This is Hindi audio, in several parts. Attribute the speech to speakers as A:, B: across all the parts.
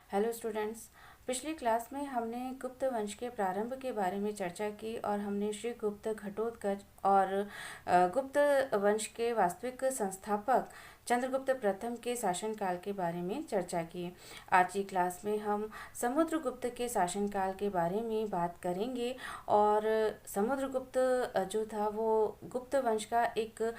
A: Hello students. पिछली क्लास में हमने गुप्त वंश के प्रारंभ के बारे में चर्चा की और हमने श्री गुप्त घटोत्कच और गुप्त वंश के वास्तविक संस्थापक चंद्रगुप्त प्रथम के शासनकाल के बारे में चर्चा की। आज की क्लास में हम समुद्रगुप्त के शासनकाल के बारे में बात करेंगे और समुद्रगुप्त जो था वो गुप्त वंश का एक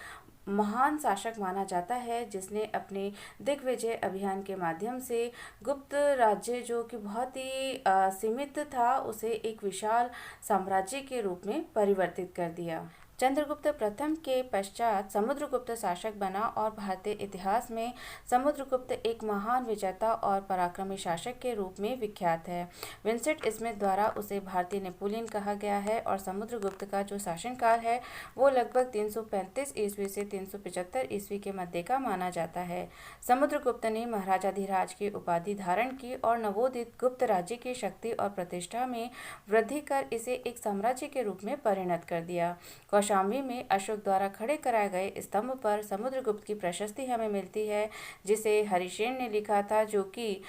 A: महान शासक माना जाता है, जिसने अपने दिग्विजय अभियान के माध्यम से गुप्त राज्य जो कि बहुत ही सीमित था उसे एक विशाल साम्राज्य के रूप में परिवर्तित कर दिया। चंद्रगुप्त प्रथम के पश्चात समुद्रगुप्त शासक बना और भारतीय इतिहास में समुद्रगुप्त एक महान विजेता और पराक्रमी शासक के रूप में विख्यात है। विंसेंट स्मिथ द्वारा उसे भारतीय नेपोलियन कहा गया है और समुद्रगुप्त का जो शासनकाल है वो लगभग 335 ईस्वी से 375 ईस्वी के मध्य का माना जाता है। समुद्रगुप्त ने महाराजाधिराज की उपाधि धारण की और नवोदित गुप्त राज्य की शक्ति और प्रतिष्ठा में वृद्धि कर इसे एक साम्राज्य के रूप में परिणत कर दिया। कौशाम्बी में अशोक द्वारा खड़े कराए गए स्तंभ पर समुद्रगुप्त की प्रशस्ति हमें मिलती है, जिसे हरिसेन ने लिखा था, जो कि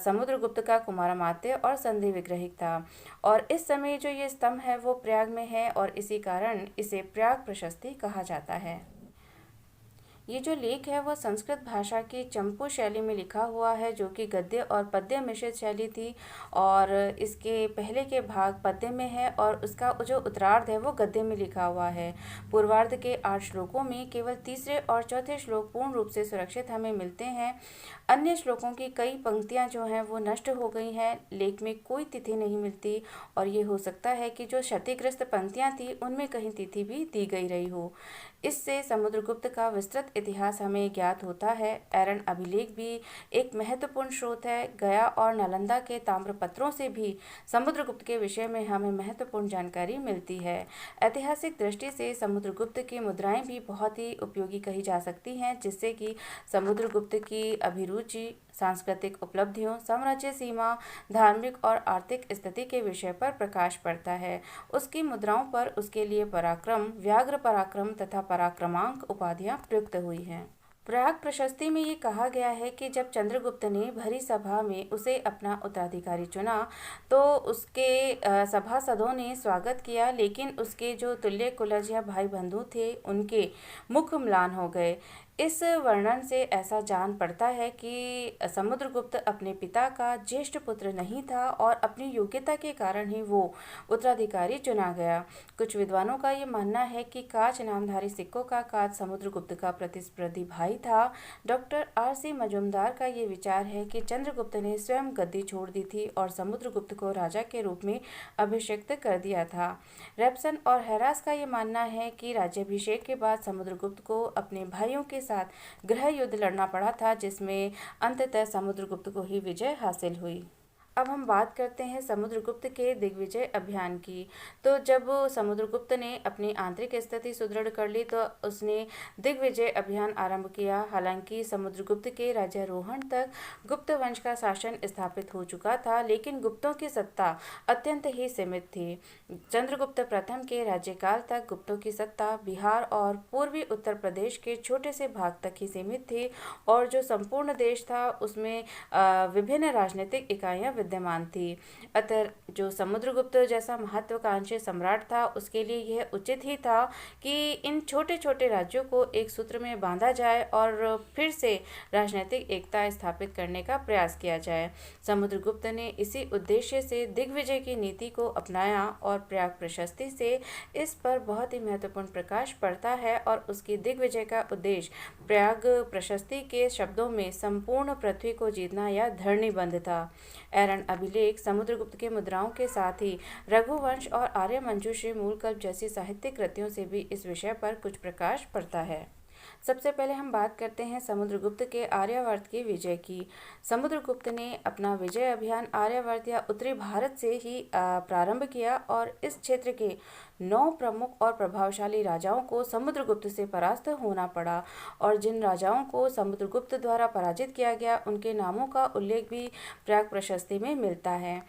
A: समुद्रगुप्त का कुमारामात्य और संधि विग्रहिक था। और इस समय जो ये स्तंभ है वो प्रयाग में है और इसी कारण इसे प्रयाग प्रशस्ति कहा जाता है। ये जो लेख है वह संस्कृत भाषा की चंपू शैली में लिखा हुआ है, जो कि गद्य और पद्य मिश्रित शैली थी और इसके पहले के भाग पद्य में है और उसका जो उत्तरार्ध है वो गद्य में लिखा हुआ है। पूर्वार्ध के 8 श्लोकों में केवल तीसरे और चौथे श्लोक पूर्ण रूप से सुरक्षित हमें मिलते हैं। अन्य श्लोकों की कई पंक्तियां जो हैं वो नष्ट हो गई हैं। लेख में कोई तिथि नहीं मिलती और ये हो सकता है कि जो क्षतिग्रस्त पंक्तियां थी उनमें कहीं तिथि भी दी गई रही हो। इससे समुद्रगुप्त का विस्तृत इतिहास हमें ज्ञात होता है। एरन अभिलेख भी एक महत्वपूर्ण स्रोत है। गया और नालंदा के ताम्रपत्रों से भी समुद्रगुप्त के विषय में हमें महत्वपूर्ण जानकारी मिलती है। ऐतिहासिक दृष्टि से समुद्रगुप्त की मुद्राएं भी बहुत ही उपयोगी कही जा सकती हैं, जिससे कि समुद्रगुप्त की अभिरुचि, सांस्कृतिक उपलब्धियों, साम्राज्य सीमा, धार्मिक और आर्थिक स्थिति के विषय पर प्रकाश पड़ता है। उसकी मुद्राओं पर उसके लिए पराक्रम, व्याघ्र पराक्रम तथा पराक्रमांक उपाधियां प्रयुक्त हुई हैं। प्रयाग प्रशस्ति में ये कहा गया है कि जब चंद्रगुप्त ने भरी सभा में उसे अपना उत्तराधिकारी चुना तो उसके सभासदों ने स्वागत किया, लेकिन उसके जो तुल्य कुलज या भाई बंधु थे उनके मुख म्लान हो गए। इस वर्णन से ऐसा जान पड़ता है कि समुद्रगुप्त अपने पिता का ज्येष्ठ पुत्र नहीं था और अपनी योग्यता के कारण ही वो उत्तराधिकारी चुना गया। कुछ विद्वानों का ये मानना है कि काच नामधारी सिक्कों का काच समुद्रगुप्त का प्रतिस्पर्धी भाई था। Doctor R.C. मजूमदार का ये विचार है कि चंद्रगुप्त ने स्वयं गद्दी छोड़ दी थी और समुद्रगुप्त को राजा के रूप में अभिषिक्त कर दिया था। रेप्सन और हैरास का ये मानना है कि राज्याभिषेक के बाद समुद्रगुप्त को अपने भाइयों के साथ गृह युद्ध लड़ना पड़ा था, जिसमें अंततः समुद्रगुप्त को ही विजय हासिल हुई। अब हम बात करते हैं समुद्रगुप्त के दिग्विजय अभियान की। तो जब समुद्रगुप्त ने अपनी आंतरिक स्थिति सुदृढ़ कर ली तो उसने दिग्विजय अभियान आरंभ किया। हालांकि समुद्रगुप्त के राज्यारोहण तक गुप्त वंश का शासन स्थापित हो चुका था, लेकिन गुप्तों की सत्ता अत्यंत ही सीमित थी। चंद्रगुप्त प्रथम के राज्यकाल तक गुप्तों की सत्ता बिहार और पूर्वी उत्तर प्रदेश के छोटे से भाग तक ही सीमित थी और जो संपूर्ण देश था उसमें विभिन्न राजनीतिक इकाइयां विद्यमान थी। अतः जो समुद्रगुप्त जैसा महत्वाकांक्षी सम्राट था उसके लिए यह उचित ही था कि इन छोटे छोटे राज्यों को एक सूत्र में बांधा जाए और फिर से राजनीतिक एकता स्थापित करने का प्रयास किया जाए। समुद्रगुप्त ने इसी उद्देश्य से दिग्विजय की नीति को अपनाया और प्रयाग प्रशस्ति से इस पर बहुत ही महत्वपूर्ण प्रकाश पड़ता है और उसकी दिग्विजय का उद्देश्य प्रयाग प्रशस्ति के शब्दों में संपूर्ण पृथ्वी को जीतना या धरणी बंध था। एरन अभिलेख समुद्रगुप्त के मुद्राओं के साथ ही रघुवंश और आर्यमंजूश्री मूलकल्प जैसी साहित्यिक कृतियों से भी इस विषय पर कुछ प्रकाश पड़ता है। सबसे पहले हम बात करते हैं समुद्रगुप्त के आर्यावर्त की विजय की। समुद्रगुप्त ने अपना विजय अभियान आर्यावर्त या उत्तरी भारत से ही प्रारंभ किया और इस क्षेत्र के 9 प्रमुख और प्रभावशाली राजाओं को समुद्रगुप्त से परास्त होना पड़ा और जिन राजाओं को समुद्रगुप्त द्वारा पराजित किया गया उनके नामों का उल्लेख भी प्रयाग प्रशस्ति में मिलता है।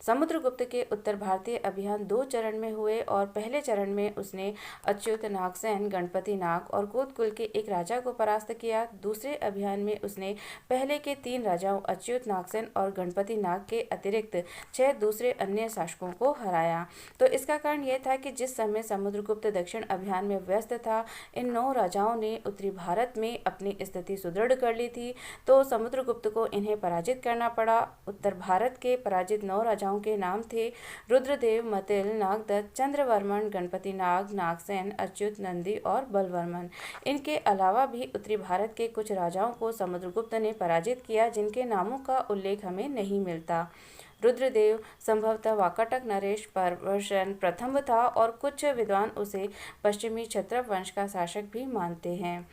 A: समुद्रगुप्त के उत्तर भारतीय अभियान 2 चरण में हुए और पहले चरण में उसने अच्युत नागसेन, गणपति नाग और कोतकुल के एक राजा को परास्त किया। दूसरे अभियान में उसने पहले के 3 राजाओं अच्युत नागसेन और गणपति नाग के अतिरिक्त 6 दूसरे अन्य शासकों को हराया। तो इसका कारण यह था कि जिस समय समुद्रगुप्त दक्षिण अभियान में व्यस्त था, इन 9 राजाओं ने उत्तरी भारत में अपनी स्थिति सुदृढ़ कर ली थी, तो समुद्रगुप्त को इन्हें पराजित करना पड़ा। उत्तर भारत के पराजित 9 राजाओं के नाम थे रुद्रदेव, मतिल, नागदत्त, चंद्रवर्मन, गणपति नाग, नागसेन, अच्युत, नंदी और बलवर्मन। इनके अलावा भी उत्तरी भारत के कुछ राजाओं को समुद्रगुप्त ने पराजित किया, जिनके नामों का उल्लेख हमें नहीं मिलता। रुद्रदेव संभवतः वाकाटक नरेश प्रवर्षण प्रथम था और कुछ विद्वान उसे पश्चिमी क्षत्रप वंश का शासक भी मानते हैं।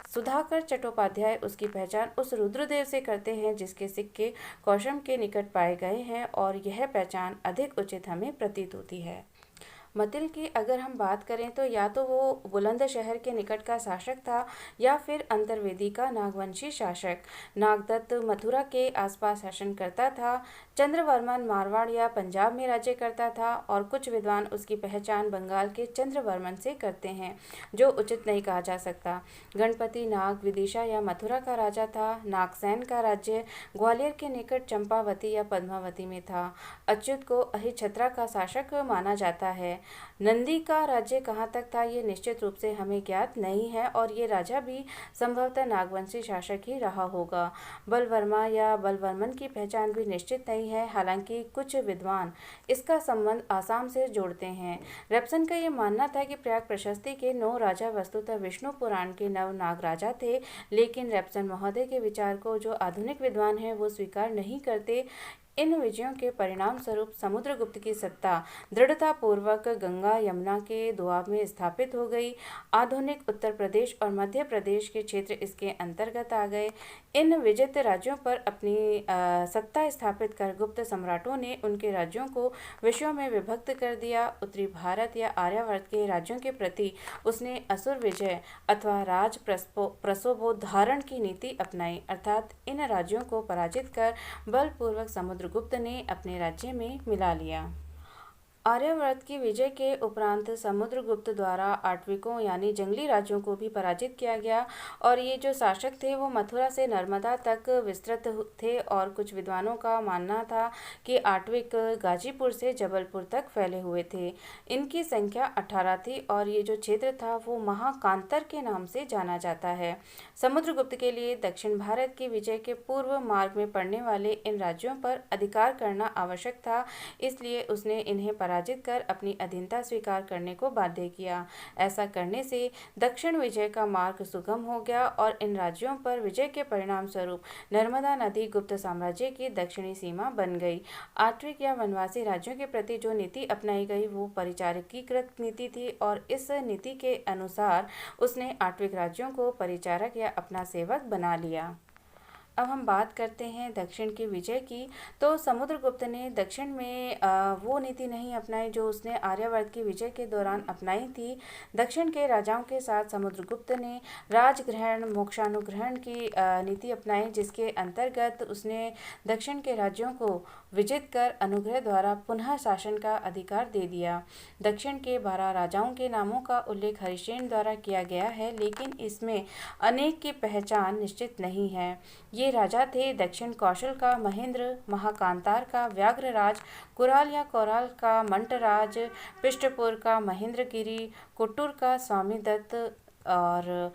A: सुधाकर चट्टोपाध्याय उसकी पहचान उस रुद्रदेव से करते हैं जिसके सिक्के कौशम के निकट पाए गए हैं, और यह पहचान अधिक उचित हमें प्रतीत होती है। मतिल की अगर हम बात करें तो या तो वो बुलंदशहर के निकट का शासक था या फिर अंतर्वेदी का नागवंशी शासक। नागदत्त मथुरा के आसपास शासन करता था। चंद्रवर्मन मारवाड़ या पंजाब में राज्य करता था, और कुछ विद्वान उसकी पहचान बंगाल के चंद्रवर्मन से करते हैं, जो उचित नहीं कहा जा सकता। गणपति नाग विदिशा या मथुरा का राजा था। नागसेन का राज्य ग्वालियर के निकट चंपावती या पद्मावती में था। अच्युत को अहिछत्रा का शासक माना जाता है। नंदी का राज्य कहाँ तक था ये निश्चित रूप से हमें ज्ञात नहीं है, और ये राजा भी संभवतः नागवंशी शासक ही रहा होगा। बलवर्मा या बलवर्मन की पहचान भी निश्चित नहीं है, हालांकि कुछ विद्वान इसका संबंध आसाम से जोड़ते हैं। रेप्सन का ये मानना था कि प्रयाग प्रशस्ति के 9 राजा वस्तुतः विष्णु पुराण के नव नाग राजा थे, लेकिन रेप्सन महोदय के विचार को जो आधुनिक विद्वान हैं वो स्वीकार नहीं करते। इन विजयों के परिणाम स्वरूप समुद्रगुप्त की सत्ता दृढ़तापूर्वक गंगा यमुना के दोआब में स्थापित हो गई। आधुनिक उत्तर प्रदेश और मध्य प्रदेश के क्षेत्र इसके अंतर्गत आ गए। इन विजित राज्यों पर अपनी सत्ता स्थापित कर गुप्त सम्राटों ने उनके राज्यों को विषयों में विभक्त कर दिया। उत्तरी भारत या आर्यावर्त के राज्यों के प्रति उसने असुर विजय अथवा राज प्रसवोद्धारण की नीति अपनाई, अर्थात इन राज्यों को पराजित कर बलपूर्वक समुद्रगुप्त ने अपने राज्य में मिला लिया। आर्यावर्त की विजय के उपरांत समुद्रगुप्त द्वारा आट्विकों यानी जंगली राज्यों को भी पराजित किया गया, और ये जो शासक थे वो मथुरा से नर्मदा तक विस्तृत थे, और कुछ विद्वानों का मानना था कि आट्विक गाजीपुर से जबलपुर तक फैले हुए थे। इनकी संख्या 18 थी, और ये जो क्षेत्र था वो महाकांतर के नाम से जाना जाता है। समुद्रगुप्त के लिए दक्षिण भारत की विजय के पूर्व मार्ग में पड़ने वाले इन राज्यों पर अधिकार करना आवश्यक था, इसलिए उसने इन्हें पराजित कर अपनी अधीनता स्वीकार करने को बाध्य किया। ऐसा करने से दक्षिण विजय का मार्ग सुगम हो गया, और इन राज्यों पर विजय के परिणाम स्वरूप नर्मदा नदी गुप्त साम्राज्य की दक्षिणी सीमा बन गई। आट्विक या वनवासी राज्यों के प्रति जो नीति अपनाई गई वो परिचारकीकृत नीति थी, और इस नीति के अनुसार उसने आट्विक राज्यों को परिचारक या अपना सेवक बना लिया। अब हम बात करते हैं दक्षिण की विजय की। तो समुद्रगुप्त ने दक्षिण में वो नीति नहीं अपनाई जो उसने आर्यावर्त की विजय के दौरान अपनाई थी। दक्षिण के राजाओं के साथ समुद्रगुप्त ने राजग्रहण मोक्षानुग्रहण की नीति अपनाई, जिसके अंतर्गत उसने दक्षिण के राज्यों को विजित कर अनुग्रह द्वारा पुनः शासन का अधिकार दे दिया। दक्षिण के 12 राजाओं के नामों का उल्लेख हरिशेन द्वारा किया गया है, लेकिन इसमें अनेक की पहचान निश्चित नहीं है। ये राजा थे दक्षिण कौशल का महेंद्र, महाकांतार का व्याघ्रराज, कुराल या कोराल का मंटराज, पृष्ठपुर का महेंद्रगिरी, कुट्टूर का स्वामीदत्त, और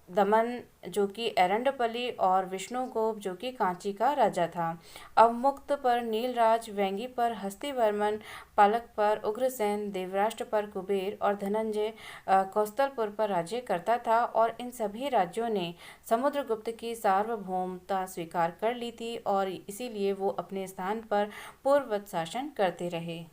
A: दमन जो कि एरंडपली, और विष्णुगोप जो कि कांची का राजा था। अवमुक्त पर नीलराज, वेंगी पर हस्तिवर्मन, पालक पर उग्रसेन, देवराष्ट्र पर कुबेर और धनंजय कौस्तलपुर पर राज्य करता था, और इन सभी राज्यों ने समुद्रगुप्त की सार्वभौमता स्वीकार कर ली थी, और इसीलिए वो अपने स्थान पर पूर्ववत शासन करते रहे।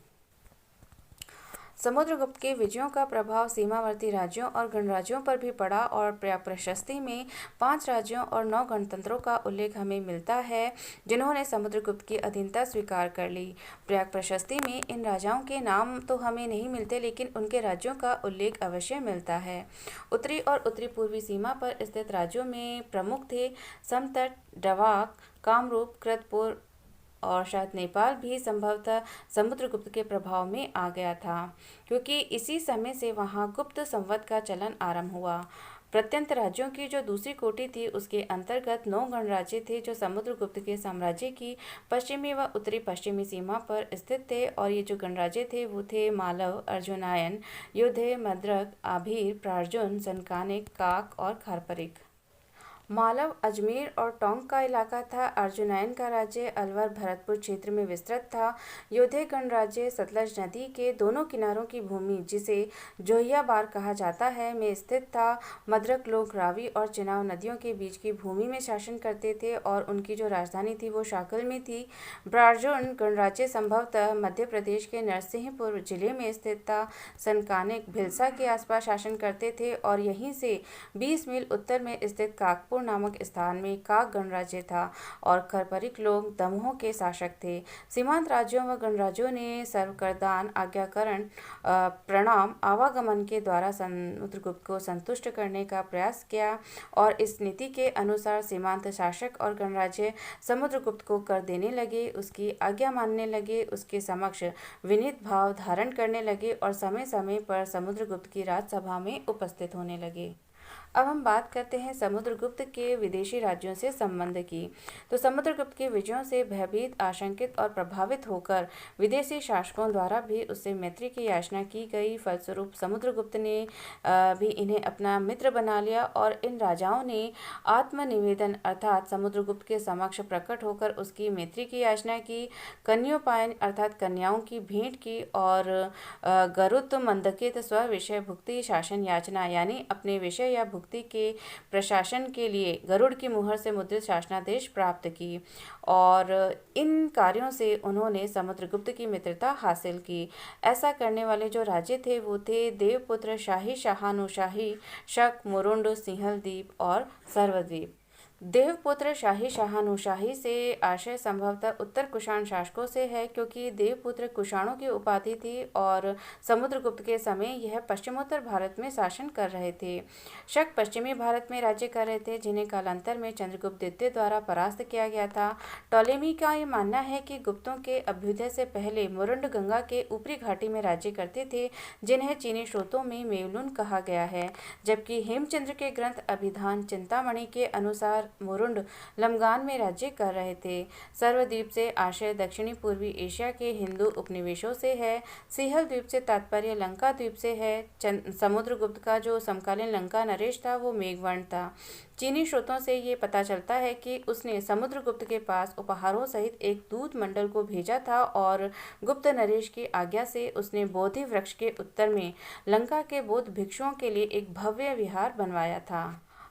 A: समुद्रगुप्त के विजयों का प्रभाव सीमावर्ती राज्यों और गणराज्यों पर भी पड़ा, और प्रयाग प्रशस्ति में 5 राज्यों और 9 गणतंत्रों का उल्लेख हमें मिलता है जिन्होंने समुद्रगुप्त की अधीनता स्वीकार कर ली। प्रयाग प्रशस्ति में इन राजाओं के नाम तो हमें नहीं मिलते, लेकिन उनके राज्यों का उल्लेख अवश्य मिलता है। उत्तरी और उत्तरी पूर्वी सीमा पर स्थित राज्यों में प्रमुख थे समतट, डवाक, कामरूप, कृतपुर और शायद नेपाल भी संभवतः समुद्रगुप्त के प्रभाव में आ गया था, क्योंकि इसी समय से वहाँ गुप्त संवत का चलन आरंभ हुआ। प्रत्यंत राज्यों की जो दूसरी कोटि थी उसके अंतर्गत 9 गणराज्य थे जो समुद्रगुप्त के साम्राज्य की पश्चिमी व उत्तरी पश्चिमी सीमा पर स्थित थे। और ये जो गणराज्य थे वो थे मालव, अर्जुनायन, योधे, मद्रक, आभीर, प्रार्जुन, सनकानिक, काक और खारपरिक। मालव अजमेर और टोंक का इलाका था। अर्जुनायन का राज्य अलवर भरतपुर क्षेत्र में विस्तृत था। योधे गणराज्य सतलज नदी के दोनों किनारों की भूमि, जिसे जोहियाबार कहा जाता है, में स्थित था। मद्रक लोग रावी और चिनाव नदियों के बीच की भूमि में शासन करते थे और उनकी जो राजधानी थी वो शाकल में थी। ब्रार्जुन गणराज्य संभवतः मध्य प्रदेश के नरसिंहपुर जिले में स्थित था। सनकानिक भिलसा के आसपास शासन करते थे और यहीं से 20 मील उत्तर में स्थित काकपुर नामक स्थान में काक गणराज्य था और खरपरिक लोग दमोह के शासक थे। सीमांत राज्यों व गणराज्यों ने सर्वकरदान, आज्ञाकरण, प्रणाम, आवागमन के द्वारा समुद्रगुप्त को संतुष्ट करने का प्रयास किया और इस नीति के अनुसार सीमांत शासक और गणराज्य समुद्रगुप्त को कर देने लगे, उसकी आज्ञा मानने लगे, उसके समक्ष विनीत भाव धारण करने लगे और समय समय पर समुद्रगुप्त की राजसभा में उपस्थित होने लगे। अब हम बात करते हैं समुद्रगुप्त के विदेशी राज्यों से संबंध की। तो समुद्रगुप्त के विजयों से भयभीत, आशंकित और प्रभावित होकर विदेशी शासकों द्वारा भी उससे मैत्री की याचना की गई। फलस्वरूप समुद्रगुप्त ने भी इन्हें अपना मित्र बना लिया और इन राजाओं ने आत्मनिवेदन अर्थात समुद्रगुप्त के समक्ष प्रकट होकर उसकी मैत्री की याचना की। कन्योपायन अर्थात कन्याओं की भेंट की और गरुत्व मंदकित स्व विषय भुक्ति शासन याचना यानी अपने विषय या भुक्ति के प्रशासन के लिए गरुड़ की मुहर से मुद्रित शासनादेश प्राप्त की और इन कार्यों से उन्होंने समुद्रगुप्त की मित्रता हासिल की। ऐसा करने वाले जो राज्य थे वो थे देवपुत्र, शाही, शाहानुशाही, शक, मुरुंड, सिंहलद्वीप और सर्वद्वीप। देवपुत्र शाही शाहानुशाही से आशय संभवतः उत्तर कुषाण शासकों से है, क्योंकि देवपुत्र कुषाणों की उपाधि थी और समुद्रगुप्त के समय यह पश्चिमोत्तर भारत में शासन कर रहे थे। शक पश्चिमी भारत में राज्य कर रहे थे, जिन्हें कालांतर में चंद्रगुप्त द्वितीय द्वारा परास्त किया गया था। टॉलेमी का ये मानना है कि गुप्तों के अभ्युदय से पहले मुरुंड गंगा के ऊपरी घाटी में राज्य करते थे, जिन्हें चीनी स्रोतों में मेवलुन कहा गया है, जबकि हेमचंद्र के ग्रंथ अभिधान चिंतामणि के अनुसार मुरुंड लमगान में राज्य कर रहे थे। सर्वद्वीप से आशय दक्षिणी पूर्वी एशिया के हिंदू उपनिवेशों से है। सिंहल द्वीप से तात्पर्य लंका द्वीप से है। समुद्रगुप्त का जो समकालीन लंका नरेश था वो मेघवर्ण था। चीनी स्रोतों से ये पता चलता है कि उसने समुद्रगुप्त के पास उपहारों सहित एक दूत मंडल को भेजा था और गुप्त नरेश की आज्ञा से उसने बोधि वृक्ष के उत्तर में लंका के बौद्ध भिक्षुओं के लिए एक भव्य विहार बनवाया था।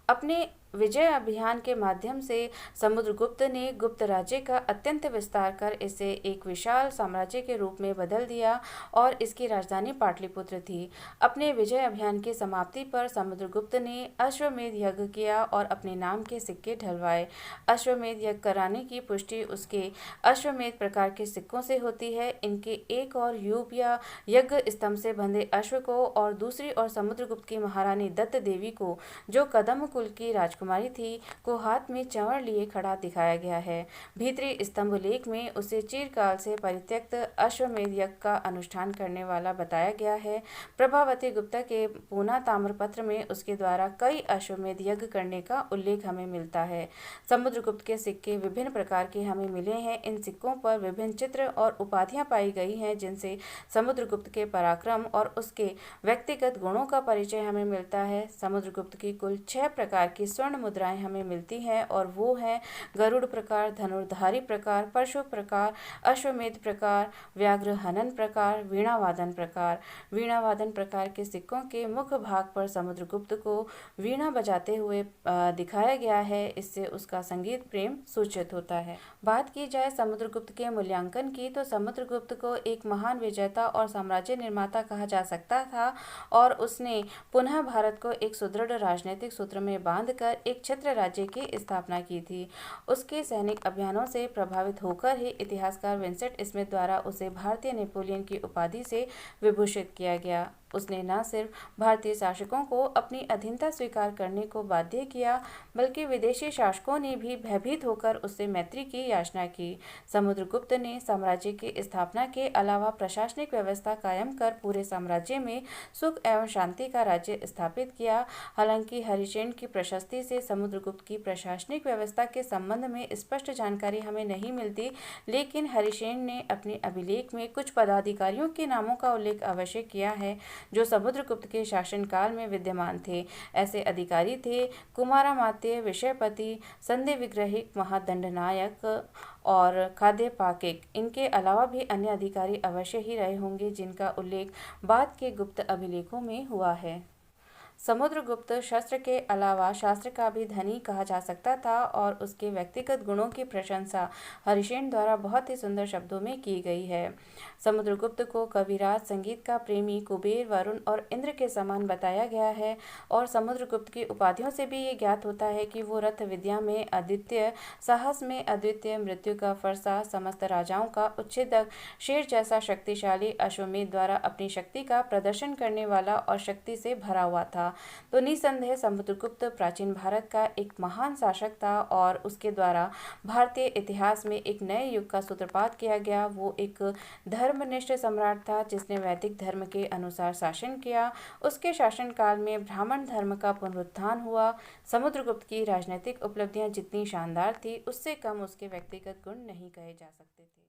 A: अपने विजय अभियान के माध्यम से समुद्रगुप्त ने गुप्त राज्य का अत्यंत विस्तार कर इसे एक विशाल साम्राज्य के रूप में बदल दिया और इसकी राजधानी पाटलिपुत्र थी। अपने विजय अभियान की समाप्ति पर समुद्रगुप्त ने अश्वमेध यज्ञ किया और अपने नाम के सिक्के ढलवाए। अश्वमेध यज्ञ कराने की पुष्टि उसके अश्वमेध प्रकार के सिक्कों से होती है। इनके एक और यूप या यज्ञ स्तंभ से बंधे अश्व को और दूसरी ओर समुद्रगुप्त की महारानी दत्त देवी को, जो कदम्ब कुल की राजकुमारी थी, को हाथ में चंवर लिए खड़ा दिखाया गया है। भीतरी स्तंभ लेख में उसे चिरकाल से परित्यक्त अश्वमेध यज्ञ का अनुष्ठान करने वाला बताया गया है। प्रभावती गुप्ता के पूना ताम्रपत्र में उसके द्वारा कई अश्वमेध यज्ञ करने का उल्लेख हमें मिलता है। समुद्रगुप्त के सिक्के विभिन्न प्रकार के हमें मिले हैं। इन सिक्कों पर विभिन्न चित्र और उपाधियां पाई गई हैं, जिनसे समुद्रगुप्त के पराक्रम और उसके व्यक्तिगत गुणों का परिचय हमें मिलता है। समुद्रगुप्त की कुल 6 प्रकार की स्वर्ण मुद्राएं हमें मिलती हैं और वो हैं गरुड़ प्रकार, धनुर्धारी प्रकार, परशु प्रकार, अश्वमेध प्रकार, व्याघ्र हनन प्रकार, वीणावादन प्रकार। वीणावादन प्रकार के सिक्कों के मुख्य भाग पर समुद्रगुप्त को वीणा बजाते हुए दिखाया गया है। इससे उसका संगीत प्रेम सूचित होता है। बात की जाए समुद्रगुप्त के मूल्यांकन की, तो समुद्रगुप्त को एक महान विजेता और साम्राज्य निर्माता कहा जा सकता था और उसने पुनः भारत को एक सुदृढ़ राजनीतिक सूत्र में बांधकर एक छत्र राज्य की स्थापना की थी। उसके सैनिक अभियानों से प्रभावित होकर ही इतिहासकार विंसेंट स्मिथ द्वारा उसे भारतीय नेपोलियन की उपाधि से विभूषित किया गया। उसने न सिर्फ भारतीय शासकों को अपनी अधीनता स्वीकार करने को बाध्य किया, बल्कि विदेशी शासकों ने भी भयभीत होकर उससे मैत्री की याचना की। समुद्रगुप्त ने साम्राज्य की स्थापना के अलावा प्रशासनिक व्यवस्था कायम कर पूरे साम्राज्य में सुख एवं शांति का राज्य स्थापित किया। हालांकि हरिसेन की प्रशस्ति से समुद्रगुप्त की प्रशासनिक व्यवस्था के संबंध में स्पष्ट जानकारी हमें नहीं मिलती, लेकिन हरिसेन ने अपने अभिलेख में कुछ पदाधिकारियों के नामों का उल्लेख अवश्य किया है जो समुद्रगुप्त के शासनकाल में विद्यमान थे। ऐसे अधिकारी थे कुमारामात्य, विषयपति, संधि विग्रहिक, महादंडनायक और खाद्य पाकिक। इनके अलावा भी अन्य अधिकारी अवश्य ही रहे होंगे जिनका उल्लेख बाद के गुप्त अभिलेखों में हुआ है। समुद्रगुप्त शस्त्र के अलावा शास्त्र का भी धनी कहा जा सकता था और उसके व्यक्तिगत गुणों की प्रशंसा हरिसेन द्वारा बहुत ही सुंदर शब्दों में की गई है। समुद्रगुप्त को कविराज, संगीत का प्रेमी, कुबेर, वरुण और इंद्र के समान बताया गया है और समुद्रगुप्त की उपाधियों से भी ये ज्ञात होता है कि वो रथ विद्या में अद्वितीय, साहस में अद्वितीय, मृत्यु का फरसा, समस्त राजाओं का उच्छेदक, शेर जैसा शक्तिशाली, अश्वमेध द्वारा अपनी शक्ति का प्रदर्शन करने वाला और शक्ति से भरा हुआ था। तो निसंदेह समुद्रगुप्त प्राचीन भारत का एक महान शासक था और उसके द्वारा भारतीय इतिहास में एक नए युग का सूत्रपात किया गया। वो एक धर्मनिष्ठ सम्राट था जिसने वैदिक धर्म के अनुसार शासन किया। उसके शासनकाल में ब्राह्मण धर्म का पुनरुत्थान हुआ। समुद्रगुप्त की राजनीतिक उपलब्धियां जितनी शानदार थी, उससे कम उसके व्यक्तिगत गुण नहीं कहे जा सकते थे।